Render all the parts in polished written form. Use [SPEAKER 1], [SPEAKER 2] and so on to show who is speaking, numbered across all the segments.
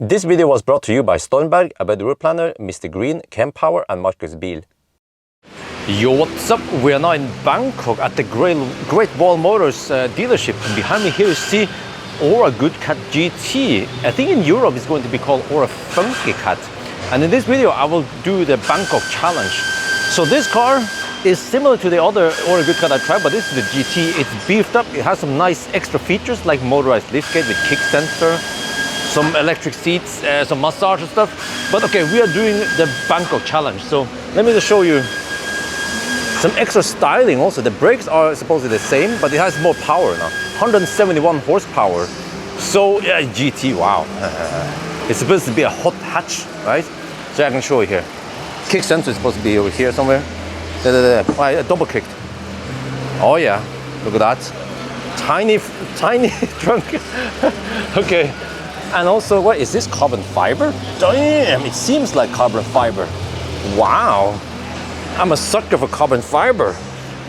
[SPEAKER 1] This video was brought to you by Stormberg, a better route planner, MisterGreen, Kempower and Marcus Bil. Yo, what's up? We are now in Bangkok at the Great Wall Motors dealership. And behind me here you see Aura Good Cat GT. I think in Europe it's going to be called Aura Funky Cat. And in this video I will do the Bangkok challenge. So this car is similar to the other Aura Good Cat I tried, but this is the GT. It's beefed up. It has some nice extra features like motorized liftgate with kick sensor, some electric seats, some massage and stuff. But okay, we are doing the Bangkok challenge. So let me just show you some extra styling also. The brakes are supposedly the same, but it has more power now. 171 horsepower. So yeah, GT, wow. It's supposed to be a hot hatch, right? So I can show you here. Kick sensor is supposed to be over here somewhere. I double kicked. Oh yeah, look at that. Tiny trunk. Okay. And also, what is this, carbon fiber? Damn, it seems like carbon fiber. Wow, I'm a sucker for carbon fiber.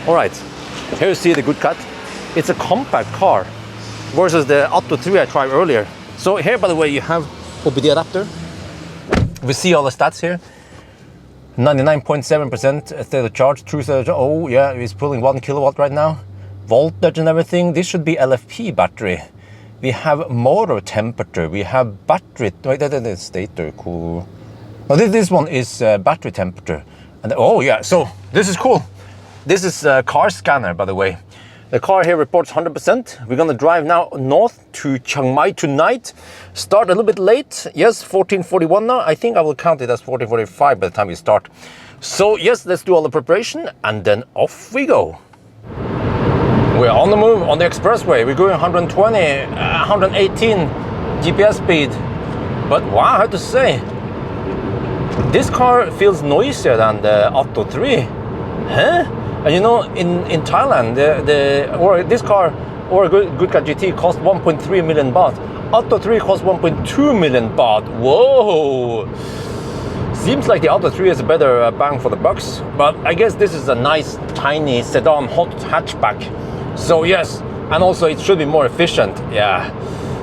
[SPEAKER 1] All right, here you see the Good Cat. It's a compact car versus the Atto 3 I tried earlier. So here, by the way, you have OBD adapter. We see all the stats here. 99.7% state of charge, true state of charge. Oh yeah, it's pulling 1 kilowatt right now. Voltage and everything. This should be LFP battery. We have motor temperature, we have battery, wait, that's stator, cool. Oh, this one is battery temperature. And oh yeah, so this is cool. This is a car scanner, by the way. The car here reports 100%. We're gonna drive now north to Chiang Mai tonight. Start a little bit late, yes, 14:41 now. I think I will count it as 14:45 by the time we start. So yes, let's do all the preparation and then off we go. We're on the move on the expressway. We're going 120, 118 GPS speed. But wow, I have to say, this car feels noisier than the Atto 3. Huh? And you know, in Thailand, this car, or Good Cat GT, cost 1.3 million baht. Atto 3 cost 1.2 million baht. Whoa! Seems like the Atto 3 is a better bang for the bucks. But I guess this is a nice, tiny sedan hot hatchback. So yes, and also it should be more efficient, yeah.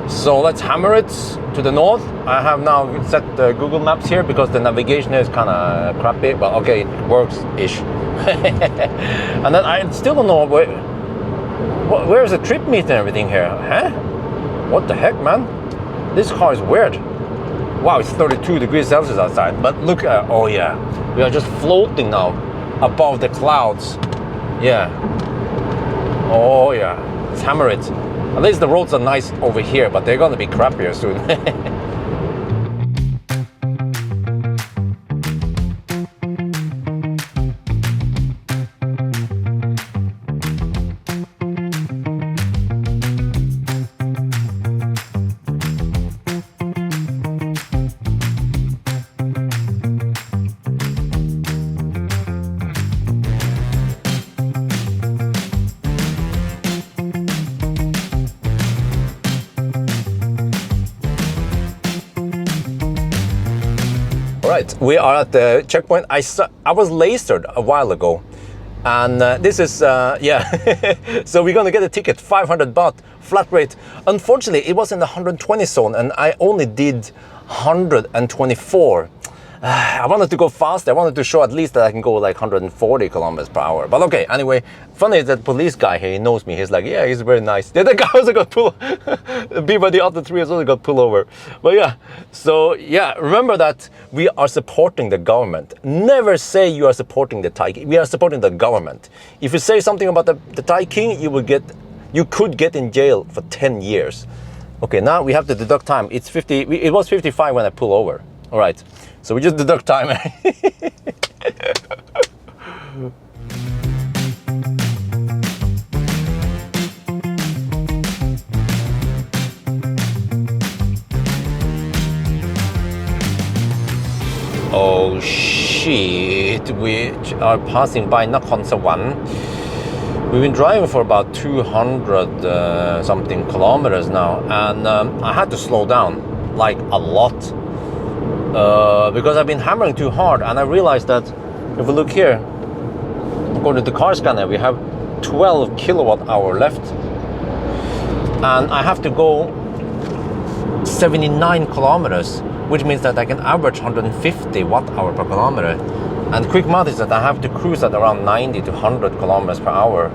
[SPEAKER 1] So let's hammer it to the north. I have now set the Google Maps here because the navigation is kind of crappy, but okay, it works-ish. And then I still don't know where's the trip meter and everything here, huh? What the heck, man? This car is weird. Wow, it's 32 degrees Celsius outside, but look, oh yeah, we are just floating now above the clouds, yeah. Oh yeah, let's hammer it. At least the roads are nice over here, but they're gonna be crappier soon. Right, we are at the checkpoint. I was lasered a while ago, and this is yeah. So we're gonna get a ticket, 500 baht flat rate. Unfortunately, it was in the 120 zone, and I only did 124. I wanted to go faster. I wanted to show at least that I can go like 140 kilometers per hour. But okay, anyway, funny is that police guy here, he knows me. He's like, yeah, he's very nice. The other guy also got pulled. By the Atto 3 also got pulled over. But yeah, so yeah, remember that we are supporting the government. Never say you are supporting the Thai King. We are supporting the government. If you say something about the Thai King, you could get in jail for 10 years. Okay, now we have to deduct time. It's 50. It was 55 when I pull over. All right. So we just deduct time. Oh shit, we are passing by Nakhon Sawan. We've been driving for about 200 something kilometers now, and I had to slow down like a lot. Because I've been hammering too hard, and I realized that if we look here, according to the car scanner, we have 12 kilowatt hour left, and I have to go 79 kilometers, which means that I can average 150 watt-hour per kilometer. And quick math is that I have to cruise at around 90 to 100 kilometers per hour.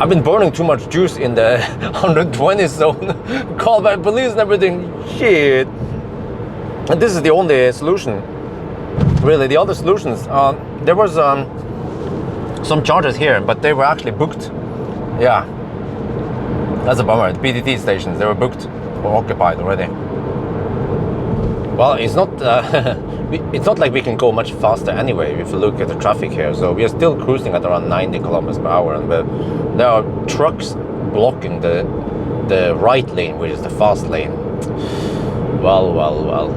[SPEAKER 1] I've been burning too much juice in the 120 zone, called by police and everything. Shit. And this is the only solution. Really, the other solutions, there was some chargers here, but they were actually booked. Yeah, that's a bummer. The PTT stations, they were booked or occupied already. Well, it's not it's not like we can go much faster anyway if you look at the traffic here. So we are still cruising at around 90 kilometers per hour, and there are trucks blocking the right lane, which is the fast lane. Well.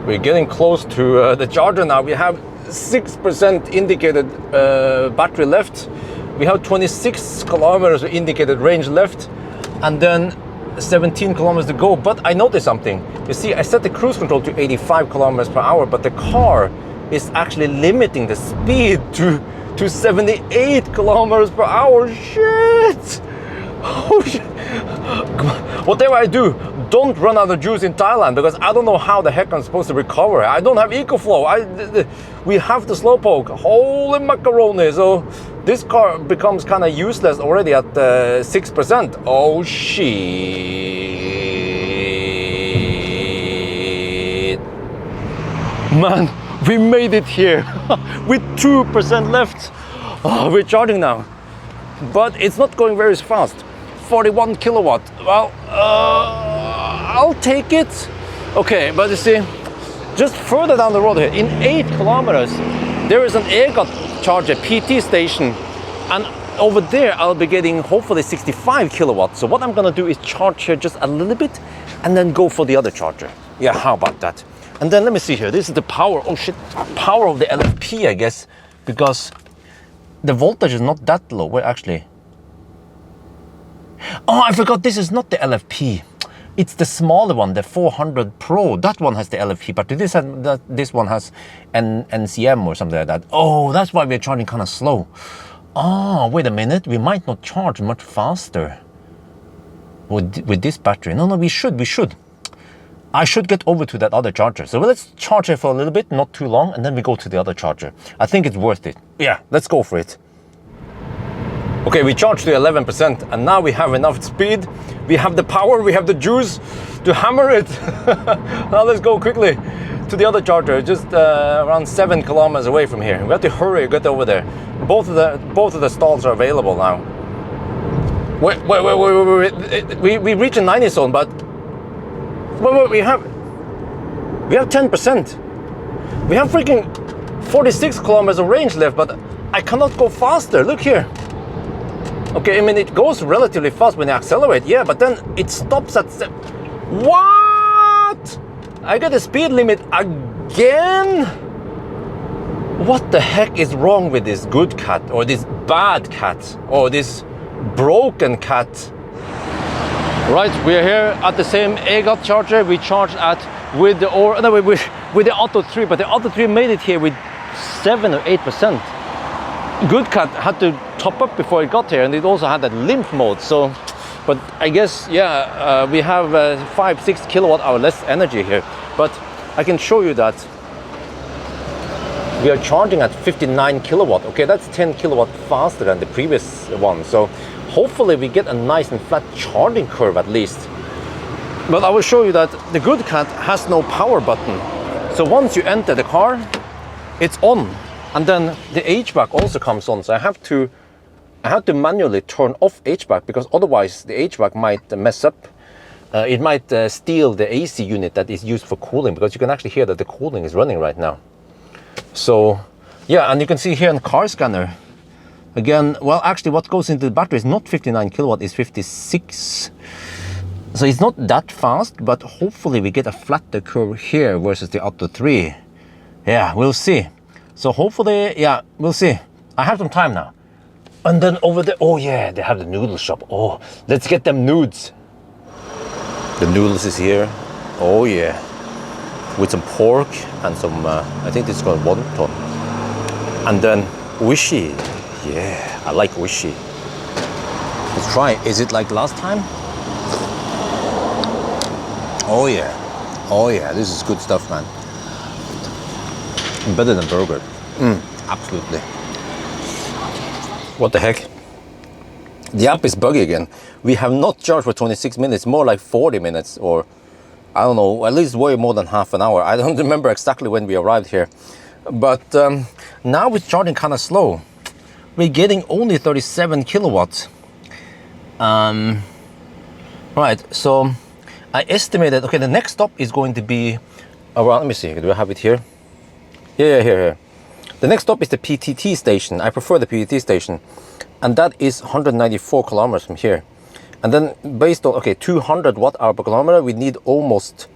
[SPEAKER 1] We're getting close to the charger now. We have 6% indicated battery left. We have 26 kilometers indicated range left, and then 17 kilometers to go. But I noticed something. You see, I set the cruise control to 85 kilometers per hour, but the car is actually limiting the speed to 78 kilometers per hour. Shit! Oh shit! Whatever I do, don't run out of juice in Thailand, because I don't know how the heck I'm supposed to recover. I don't have EcoFlow. We have the slowpoke. Holy macaroni! So this car becomes kind of useless already at 6%. Oh shit! Man, we made it here with 2% left. Oh, we're charging now, but it's not going very fast. 41 kilowatt. Well, I'll take it. Okay, but you see, just further down the road here, in 8 kilometers, there is an ABRP charger, PT station, and over there I'll be getting hopefully 65 kilowatts. So what I'm gonna do is charge here just a little bit and then go for the other charger. Yeah, how about that? And then let me see here, this is the power, oh shit, power of the LFP, I guess, because the voltage is not that low. Wait, actually, oh, I forgot, this is not the LFP. It's the smaller one, the 400 Pro. That one has the LFP, but this one has an NCM or something like that. Oh, that's why we're charging kind of slow. Oh, wait a minute. We might not charge much faster with this battery. No, we should. I should get over to that other charger. So let's charge it for a little bit, not too long, and then we go to the other charger. I think it's worth it. Yeah, let's go for it. Okay, we charged to 11%, and now we have enough speed. We have the power, we have the juice to hammer it. Now let's go quickly to the other charger, just around 7 kilometers away from here. We have to hurry, get over there. Both of the stalls are available now. Wait. We reached a 90 zone, but wait, we have 10%. We have freaking 46 kilometers of range left, but I cannot go faster. Look here. Okay, I mean, it goes relatively fast when I accelerate, yeah, but then it stops at... What? I got the speed limit again? What the heck is wrong with this good cat, or this bad cat, or this broken cat? Right, we're here at the same ABRP charger we charged at with the Auto 3, but the Auto 3 made it here with 7 or 8%. Good cat had to top up before it got here, and it also had that limp mode. So, but I guess, yeah, we have 5-6 kilowatt hour less energy here. But I can show you that we are charging at 59 kilowatt. Okay, that's 10 kilowatt faster than the previous one. So hopefully we get a nice and flat charging curve at least. But I will show you that the good cat has no power button. So once you enter the car, it's on. And then the HVAC also comes on, so I have to manually turn off HVAC, because otherwise the HVAC might mess up. It might steal the AC unit that is used for cooling, because you can actually hear that the cooling is running right now. So yeah, and you can see here in car scanner, again, well, actually what goes into the battery is not 59 kilowatt, it's 56. So it's not that fast, but hopefully we get a flatter curve here versus the Auto 3. Yeah, we'll see. So hopefully, yeah, we'll see. I have some time now. And then over there, oh yeah, they have the noodle shop. Oh, let's get them nudes. The noodles is here. Oh yeah, with some pork and some, I think this is called wonton. And then wishy. Yeah, I like wishy. Let's try. Is it like last time? Oh yeah. Oh yeah, this is good stuff, man. Better than burger. Absolutely. What the heck? The app is buggy again. We have not charged for 26 minutes, more like 40 minutes, or I don't know, at least way more than half an hour. I don't remember exactly when we arrived here. But now it's charging kind of slow. We're getting only 37 kilowatts. Right, so I estimated, okay, the next stop is going to be around, let me see, do I have it here? Yeah, here. The next stop is the PTT station. I prefer the PTT station. And that is 194 kilometers from here. And then based on, okay, 200 watt hour per kilometer, we need almost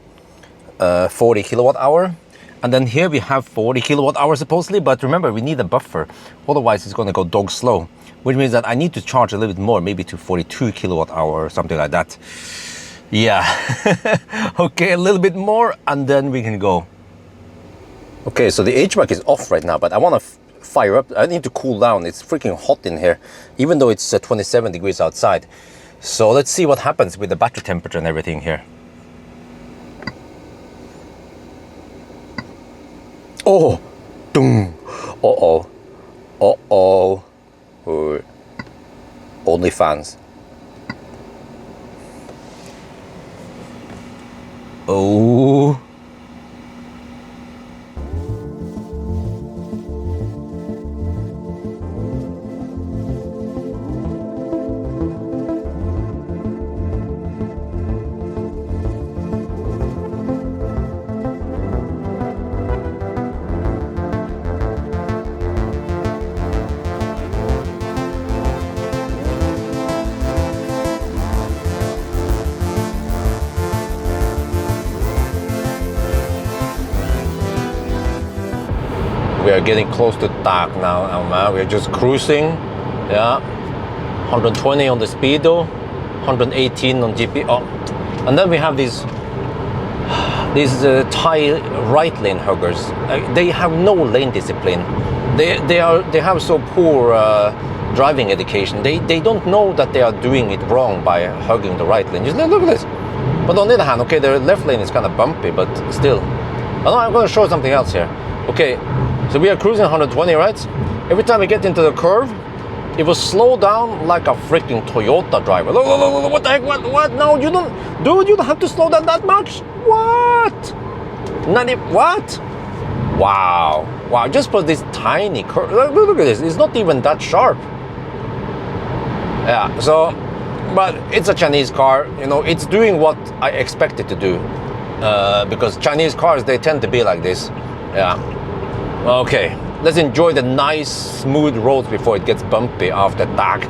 [SPEAKER 1] 40 kilowatt hour. And then here we have 40 kilowatt hours supposedly, but remember, we need a buffer. Otherwise it's gonna go dog slow, which means that I need to charge a little bit more, maybe to 42 kilowatt hour or something like that. Yeah, okay, a little bit more and then we can go. Okay, so the HVAC is off right now, but I want to fire up. I need to cool down. It's freaking hot in here, even though it's 27 degrees outside. So let's see what happens with the battery temperature and everything here. Oh, boom. Uh-oh. Uh-oh. Only fans. Oh. We are getting close to dark now, man. We're just cruising, yeah. 120 on the speedo, 118 on GP. Oh, and then we have these Thai right lane huggers. They have no lane discipline. They have so poor driving education. They don't know that they are doing it wrong by hugging the right lane. Just look at this. But on the other hand, okay, the left lane is kind of bumpy, but still. Oh, no, I'm going to show something else here. Okay. So we are cruising 120, right? Every time we get into the curve, it will slow down like a freaking Toyota driver. Look, what the heck? What? No, you don't, dude. You don't have to slow down that much. What? What? Wow, wow! Just for this tiny curve. Look at this. It's not even that sharp. Yeah. So, but it's a Chinese car. You know, it's doing what I expect it to do. Because Chinese cars, they tend to be like this. Yeah. Okay, let's enjoy the nice smooth roads before it gets bumpy after dark.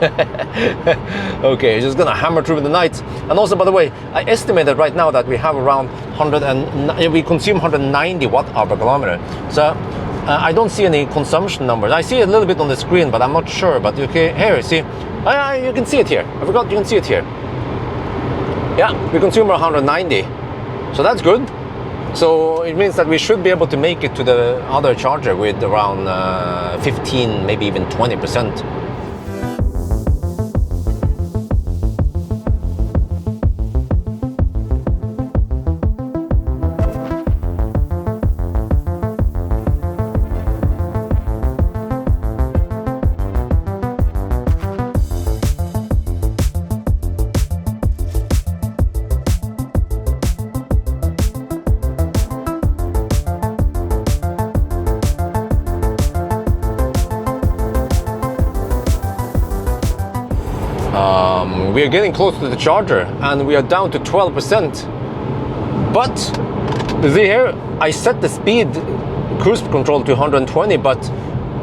[SPEAKER 1] Okay, just gonna hammer through the night. And also, by the way, I estimated right now that we have around we consume 190 watt hour per kilometer. So I don't see any consumption numbers. I see a little bit on the screen, but I'm not sure. But okay, here, see, you can see it here. I forgot you can see it here. Yeah, we consume 190, so that's good. So it means that we should be able to make it to the other charger with around 15, maybe even 20%. We are getting close to the charger and we are down to 12%. But see here, I set the speed cruise control to 120, but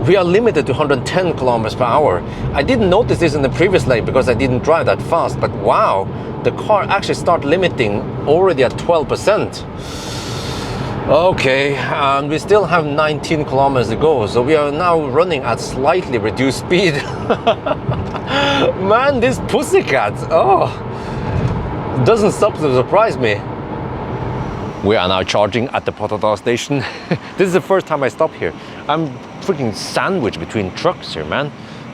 [SPEAKER 1] we are limited to 110 kilometers per hour. I didn't notice this in the previous lane because I didn't drive that fast, but wow, the car actually started limiting already at 12%. Okay, and we still have 19 kilometers to go, so we are now running at slightly reduced speed. Man, this pussycat, oh, doesn't stop to surprise me. We are now charging at the Potata station. This is the first time I stop here. I'm freaking sandwiched between trucks here, man.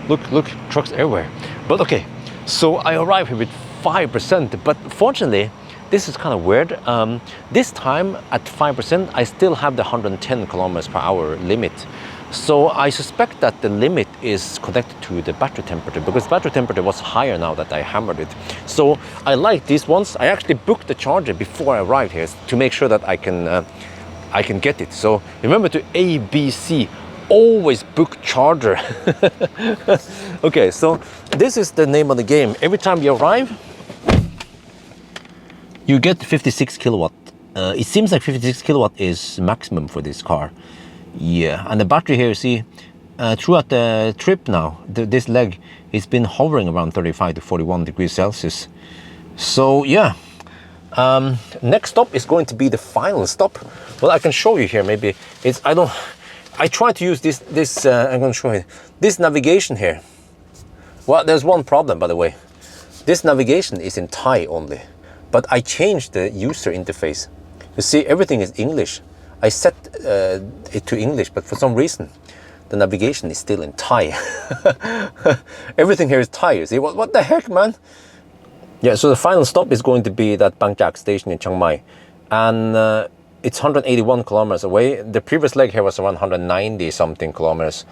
[SPEAKER 1] Look, trucks everywhere. But okay, so I arrived here with 5%, but fortunately, this is kind of weird. This time at 5%, I still have the 110 kilometers per hour limit. So I suspect that the limit is connected to the battery temperature, because battery temperature was higher now that I hammered it. So I like these ones. I actually booked the charger before I arrived here to make sure that I can get it. So remember to ABC, always book charger. Okay, so this is the name of the game. Every time you arrive, you get 56 kilowatt. It seems like 56 kilowatt is maximum for this car. Yeah, and the battery here, you see, throughout the trip now, this leg, it's been hovering around 35 to 41 degrees Celsius. So yeah, next stop is going to be the final stop. Well, I can show you here. Maybe it's I try to use this. I'm going to show you this navigation here. Well, there's one problem, by the way. This navigation is in Thai only, but I changed the user interface. You see, everything is English. I set it to English, but for some reason, the navigation is still in Thai. Everything here is Thai. You see, what the heck, man? Yeah, so the final stop is going to be that Bangkok station in Chiang Mai, and it's 181 kilometers away. The previous leg here was around 190 something kilometers.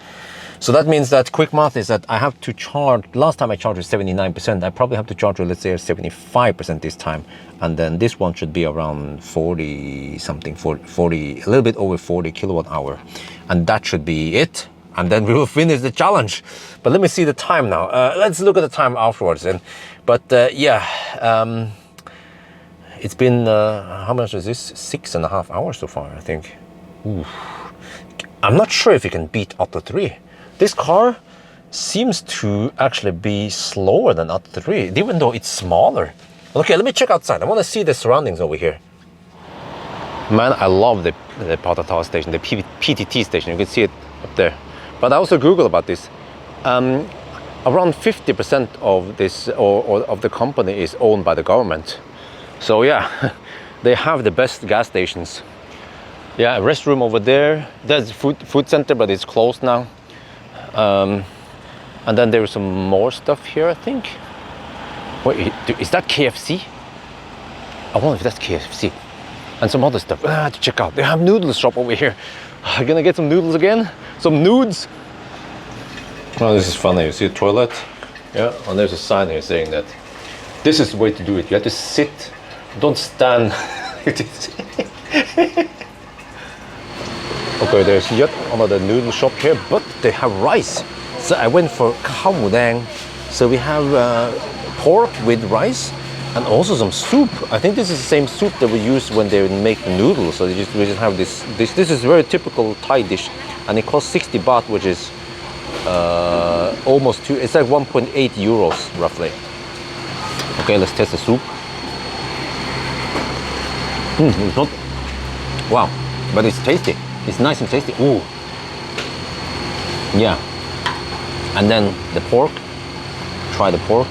[SPEAKER 1] So that means that quick math is that I have to charge, last time I charged with 79%, I probably have to charge with, let's say, 75% this time. And then this one should be around 40 something, 40, a little bit over 40 kilowatt hour. And that should be it. And then we will finish the challenge. But let me see the time now. Let's look at the time afterwards. It's been, how much is this? 6.5 hours so far, I think. Ooh. I'm not sure if you can beat Atto 3. This car seems to actually be slower than Atto 3, even though it's smaller. Okay, let me check outside. I want to see the surroundings over here. Man, I love the Potata station, the PTT station. You can see it up there. But I also Googled about this. Around 50% of this or of the company is owned by the government. So yeah, they have the best gas stations. Yeah, a restroom over there. There's a food center, but it's closed now. And then there's some more stuff here, I think. Wait, is that KFC? I wonder if that's KFC. And some other stuff. I have to check out. They have noodle shop over here. I'm gonna get some noodles again. Some nudes. Oh, this is funny. You see a toilet? Yeah, and there's a sign here saying that this is the way to do it. You have to sit, don't stand. Okay, there's yet another noodle shop here, but they have rice. So I went for khao mu dang. So we have pork with rice and also some soup. I think this is the same soup that we use when they make the noodles. So we just have this. This is a very typical Thai dish, and it costs 60 baht, which is almost two. It's like 1.8 euros roughly. Okay, let's test the soup. It's not. Wow, but it's tasty. It's nice and tasty. Ooh. Yeah. And then the pork. Try the pork.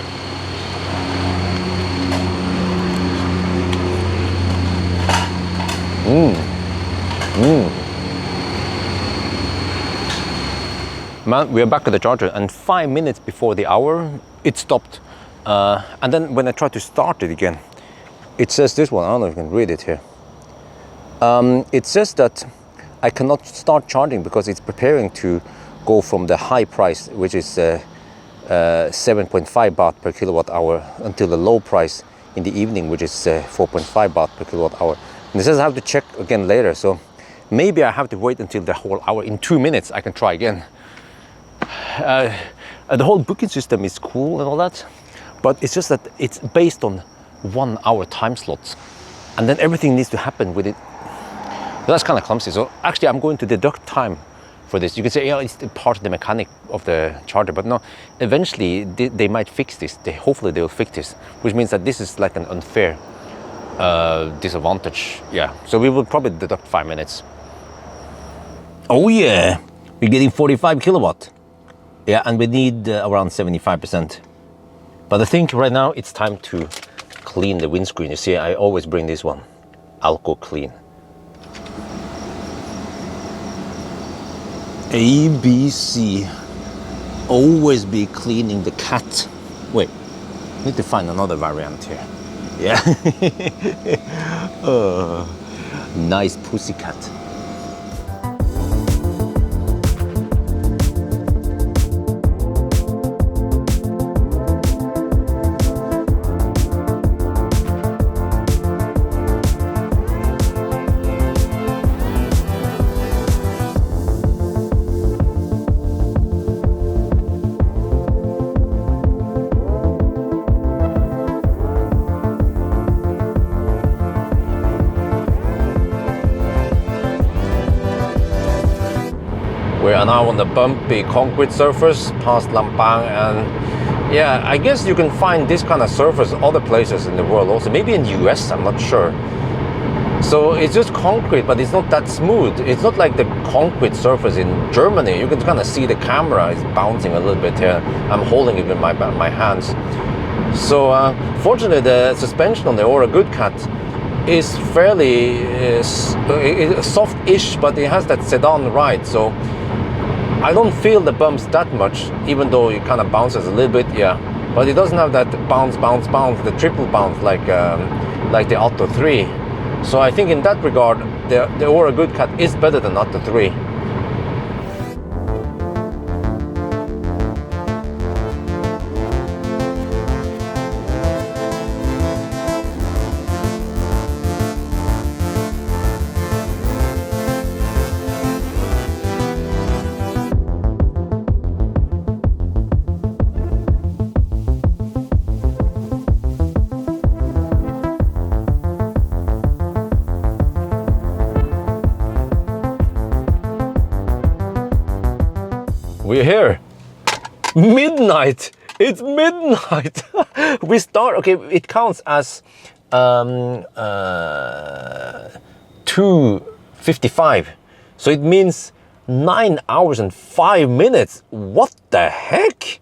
[SPEAKER 1] Man, we are back at the charger, and 5 minutes before the hour, it stopped. And then when I tried to start it again, it says this one. I don't know if you can read it here. It says that I cannot start charging because it's preparing to go from the high price, which is 7.5 baht per kilowatt hour, until the low price in the evening, which is 4.5 baht per kilowatt hour. And it says I have to check again later, so maybe I have to wait until the whole hour. In 2 minutes I can try again. The whole booking system is cool and all that, but it's just that it's based on 1 hour time slots, and then everything needs to happen with it. That's kind of clumsy. So actually I'm going to deduct time for this. You can say, yeah, it's part of the mechanic of the charger, but no, eventually they might fix this. Hopefully they'll fix this, which means that this is like an unfair disadvantage. Yeah, so we will probably deduct 5 minutes. Oh yeah, we're getting 45 kilowatt. Yeah, and we need around 75%. But I think right now it's time to clean the windscreen. You see, I always bring this one, Alco Clean. ABC, always be cleaning the cat. Wait, need to find another variant here. Yeah. Nice pussycat. We are now on the bumpy concrete surface past Lampang, and yeah, I guess you can find this kind of surface other places in the world also, maybe in the US, I'm not sure. So it's just concrete, but it's not that smooth. It's not like the concrete surface in Germany. You can kind of see the camera is bouncing a little bit here. I'm holding it with my hands. So fortunately the suspension on the Ora Good Cat is fairly soft-ish, but it has that sedan ride, so I don't feel the bumps that much, even though it kind of bounces a little bit, yeah. But it doesn't have that bounce, the triple bounce like the Atto 3. So I think in that regard, the Ora Good Cat is better than Atto 3. We're here. Midnight. It's midnight. We start. Okay, it counts as 2:55. So it means 9 hours and 5 minutes. What the heck?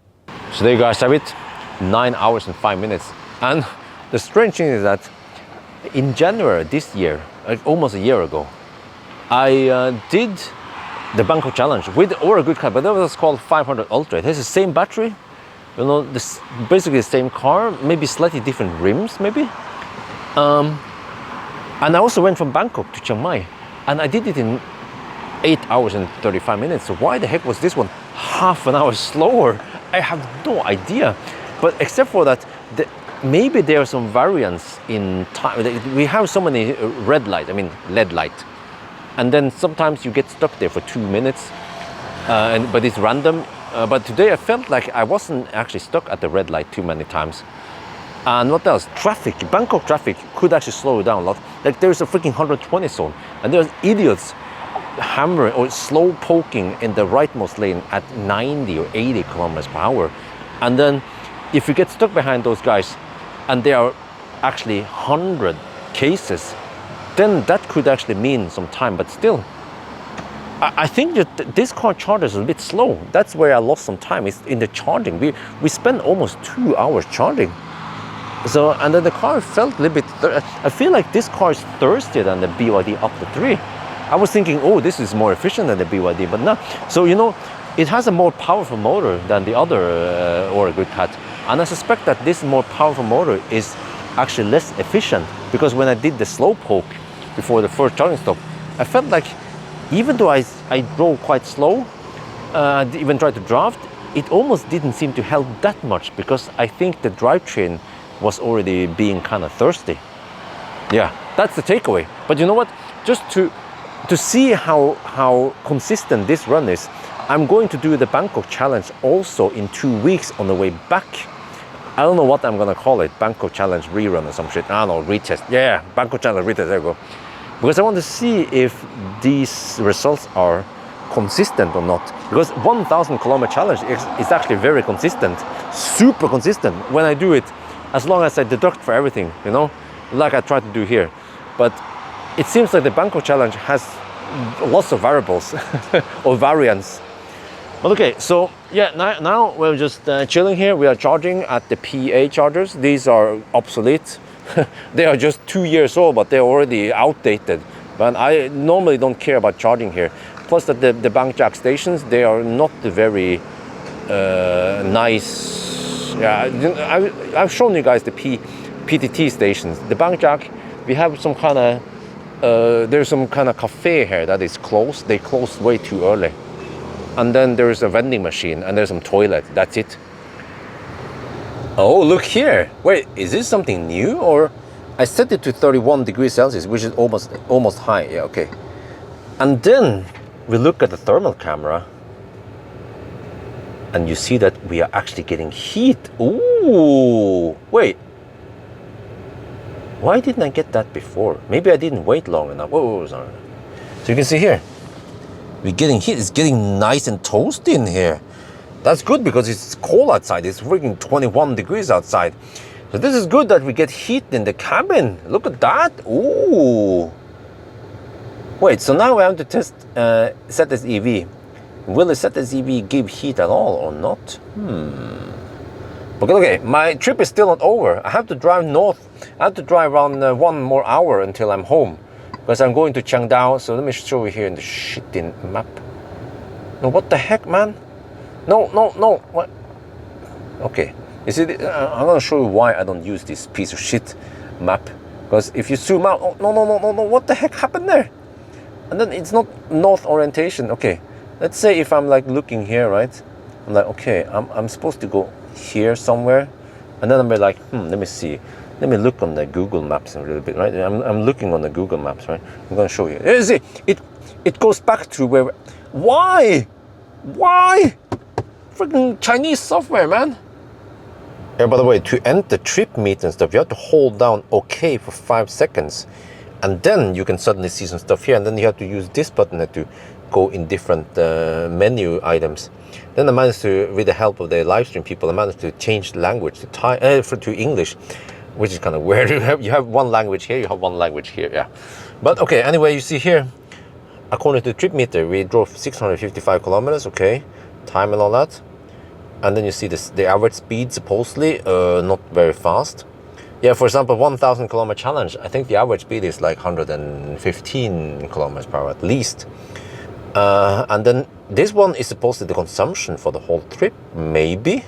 [SPEAKER 1] So there you guys have it. 9 hours and 5 minutes. And the strange thing is that in January this year, like almost a year ago, I did the Bangkok challenge with the Ora Good Cat, but that was called 500 Ultra. It has the same battery, you know, this basically the same car, maybe slightly different rims, maybe. And I also went from Bangkok to Chiang Mai, and I did it in 8 hours and 35 minutes. So why the heck was this one half an hour slower? I have no idea. But except for that, maybe there are some variants in time. We have so many red light, I mean LED light. And then sometimes you get stuck there for 2 minutes, but it's random. But today I felt like I wasn't actually stuck at the red light too many times. And what else? Traffic, Bangkok traffic could actually slow down a lot. Like there's a freaking 120 zone, and there's idiots hammering or slow poking in the rightmost lane at 90 or 80 kilometers per hour. And then if you get stuck behind those guys, and there are actually 100 cases, then that could actually mean some time. But still, I think that this car charges a bit slow. That's where I lost some time, is in the charging. We spent almost 2 hours charging. So, and then the car felt a little bit, I feel like this car is thirstier than the BYD Atto 3. I was thinking, oh, this is more efficient than the BYD, but not. So, you know, it has a more powerful motor than the other Ora Good Cat. And I suspect that this more powerful motor is actually less efficient, because when I did the slow poke before the first charging stop, I felt like even though I drove quite slow, even tried to draft, it almost didn't seem to help that much, because I think the drivetrain was already being kind of thirsty. Yeah, that's the takeaway. But you know what? Just to see how consistent this run is, I'm going to do the Bangkok challenge also in 2 weeks on the way back. I don't know what I'm gonna call it, Bangkok challenge rerun or some shit. I don't know, retest. Yeah, Bangkok challenge retest, there you go. Because I want to see if these results are consistent or not. Because 1,000 kilometer challenge is actually very consistent, super consistent when I do it, as long as I deduct for everything, you know, like I try to do here. But it seems like the Bangkok challenge has lots of variables or variants. Well, okay, so yeah, now we're just chilling here. We are charging at the PA chargers. These are obsolete. They are just 2 years old, but they're already outdated. But I normally don't care about charging here. Plus that the bank jack stations, they are not very nice. Yeah, I've shown you guys the PTT stations. The bank jack, we have some kind of, there's some kind of cafe here that is closed. They closed way too early. And then there's a vending machine and there's some toilet. That's it. Oh, look here. Wait, is this something new? Or I set it to 31 degrees Celsius, which is almost high. Yeah, okay. And then we look at the thermal camera and you see that we are actually getting heat. Ooh, wait. Why didn't I get that before? Maybe I didn't wait long enough. Whoa, sorry. So you can see here, we're getting heat. It's getting nice and toasty in here. That's good because it's cold outside. It's freaking 21 degrees outside. So this is good that we get heat in the cabin. Look at that. Ooh. Wait, so now we have to test set this EV. Will the set this EV give heat at all or not? But okay, my trip is still not over. I have to drive north. I have to drive around 1 more hour until I'm home. Because I'm going to Chengdu. So let me show you here in the shitting map. No, what the heck, man? No. What? Okay. You see, I'm going to show you why I don't use this piece of shit map. Because if you zoom out, oh, no, what the heck happened there? And then it's not north orientation. Okay, let's say if I'm like looking here, right? I'm like, okay, I'm supposed to go here somewhere. And then I'm like, let me see. Let me look on the Google Maps a little bit, right? I'm looking on the Google Maps, right? I'm going to show you. You see, it goes back to where... Why? Freaking Chinese software, man. Yeah, by the way, to end the trip meet and stuff, you have to hold down OK for 5 seconds. And then you can suddenly see some stuff here. And then you have to use this button to go in different menu items. Then I managed to, with the help of the live stream people, I managed to change the language to to English, which is kind of weird. You have one language here, you have one language here, yeah. But okay, anyway, you see here, according to the trip meter, we drove 655 kilometers, okay, time and all that. And then you see this, the average speed, supposedly, not very fast. Yeah, for example, 1,000 kilometer challenge, I think the average speed is like 115 kilometers per hour at least. And then this one is supposedly the consumption for the whole trip, maybe.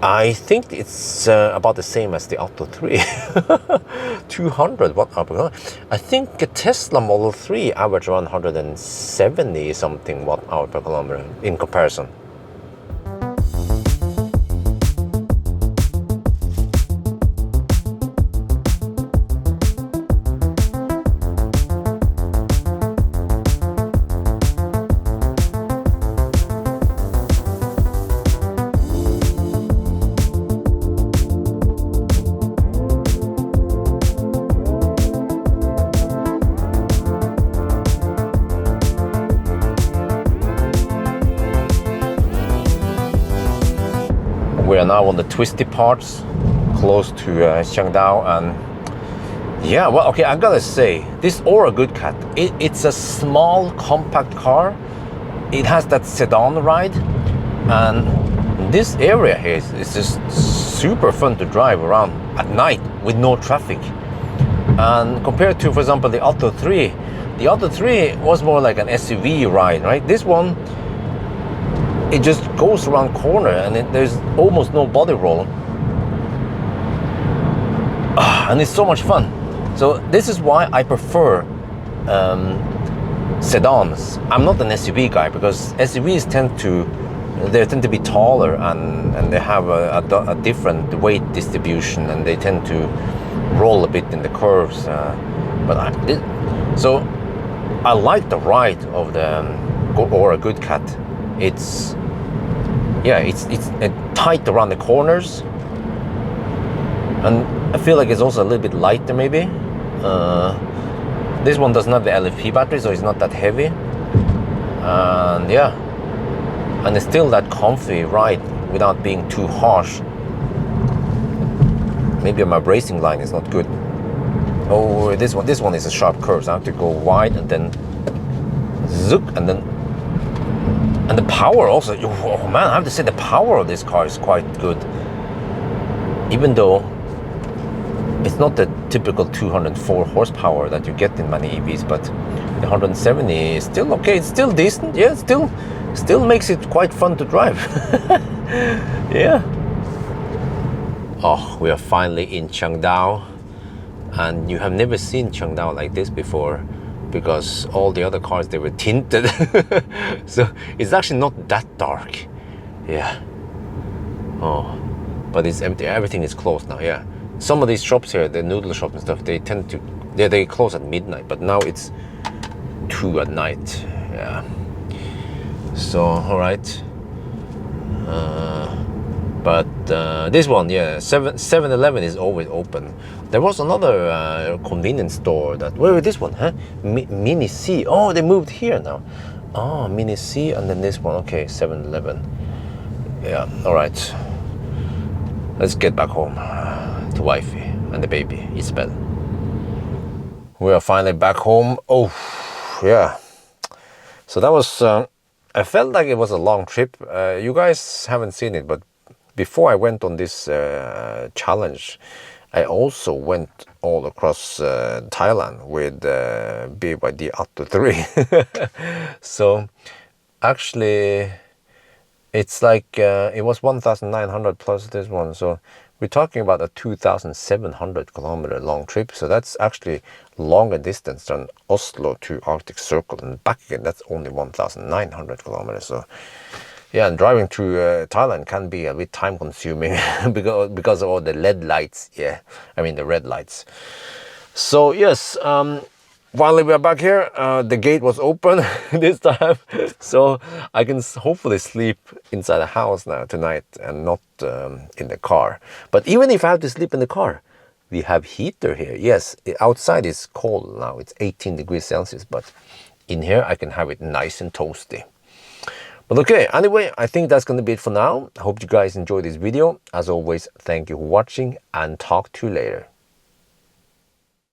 [SPEAKER 1] I think it's about the same as the Auto 3. 200 watt-hour per kilometer. I think a Tesla Model 3 average around 170 something watt-hour per kilometer in comparison. We are now on the twisty parts, close to Chengdu, and yeah, well, okay, I gotta say, this Aura Good Cat, it's a small, compact car. It has that sedan ride, and this area here is just super fun to drive around at night with no traffic. And compared to, for example, the Auto 3 was more like an SUV ride, right? This one, it just goes around corner and there's almost no body roll. And it's so much fun. So this is why I prefer sedans. I'm not an SUV guy because SUVs tend to be taller and they have a different weight distribution and they tend to roll a bit in the curves. So I like the ride of the Aura Good Cat. It's tight around the corners, and I feel like it's also a little bit lighter maybe. This one doesn't have the LFP battery, so it's not that heavy, and yeah, and it's still that comfy ride without being too harsh. Maybe my bracing line is not good. Oh, this one is a sharp curve, so I have to go wide and then zook and then And the power also, oh man, I have to say the power of this car is quite good. Even though it's not the typical 204 horsepower that you get in many EVs, but the 170 is still okay. It's still decent. Yeah, still makes it quite fun to drive. Yeah. Oh, we are finally in Chengdu, and you have never seen Chengdu like this before, because all the other cars, they were tinted. So it's actually not that dark. Yeah. Oh, but it's empty. Everything is closed now. Yeah. Some of these shops here, the noodle shops and stuff, they tend to, they close at midnight, but now it's 2 at night. Yeah. So, all right. But this one, yeah, 7-Eleven is always open. There was another convenience store that, where is this one, huh? Mini C. Oh, they moved here now. Oh, Mini C, and then this one. Okay, 7-Eleven. Yeah, all right. Let's get back home to wifey and the baby, Isabel. We are finally back home. Oh, yeah. So that was, I felt like it was a long trip. You guys haven't seen it, but before I went on this challenge, I also went all across Thailand with BYD Atto 3. So actually, it's like, it was 1,900 plus this one. So we're talking about a 2,700 kilometer long trip. So that's actually longer distance than Oslo to Arctic Circle and back again. That's only 1,900 kilometers. So yeah, and driving through Thailand can be a bit time consuming because of all the LED lights. Yeah, I mean the red lights. So yes, finally we are back here. The gate was open this time, so I can hopefully sleep inside the house now tonight and not in the car. But even if I have to sleep in the car, we have heater here. Yes, outside is cold now. It's 18 degrees Celsius, but in here I can have it nice and toasty. But okay, anyway, I think that's going to be it for now. I hope you guys enjoyed this video. As always, thank you for watching and talk to you later.